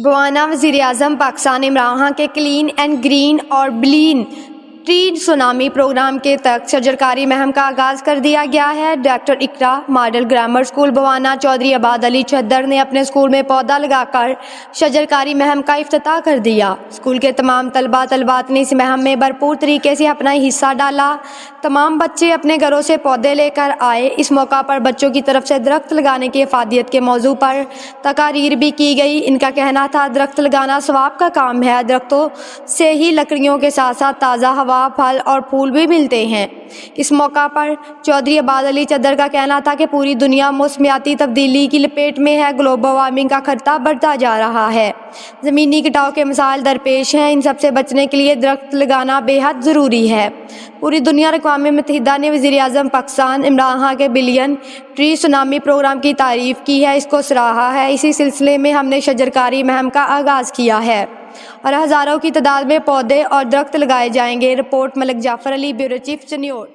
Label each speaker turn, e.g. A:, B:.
A: बवाना वज़ीर-ए-आज़म पाकिस्तान इमरान खान के clean and green और ब्लीन ट्री सुनामी प्रोग्राम के तहत शजरकारी मुहिम का आगाज़ कर दिया गया है। Doctor Iqra model grammar school Bawana Chaudhry Abad Ali चद्दर ने अपने स्कूल में पौधा लगाकर शजरकारी मुहिम का इफ्तिताह कर दिया। स्कूल के तमाम तलबा तलबात ने इस मुहिम में भरपूर तरीके से अपना हिस्सा डाला। तमाम बच्चे अपने घरों से पौधे लेकर आए। इस मौका पर बच्चों की तरफ से दरख्त लगाने की अफादियत के मौजू पर तकारीर भी की गई। इनका कहना था, दरख्त लगाना सवाब का काम है। दरख्तों से ही लकड़ियों के साथ साथ ताज़ा हवा, फल और फूल भी मिलते हैं। इस मौका पर चौधरी आबाद अली चद्दर का कहना था कि पूरी दुनिया मौसमियाती तब्दीली की लपेट में है। ग्लोबल वार्मिंग का खतरा बढ़ता जा रहा है। ज़मीनी कटाव के मसाइल दरपेश हैं। इन सबसे बचने के लिए दरख्त लगाना बेहद ज़रूरी है। पूरी दुनिया अक़वाम मुत्तहिदा ने वज़ीर-ए-आज़म पाकिस्तान इमरान खान के बिलियन ट्री सुनामी प्रोग्राम की तारीफ़ की है, इसको सराहा है। इसी सिलसिले में हमने शजरकारी मुहिम का आगाज़ किया है और हज़ारों की तादाद में पौधे और दरख्त लगाए जाएंगे। Report Malik Jafar Ali, bureau chief, news.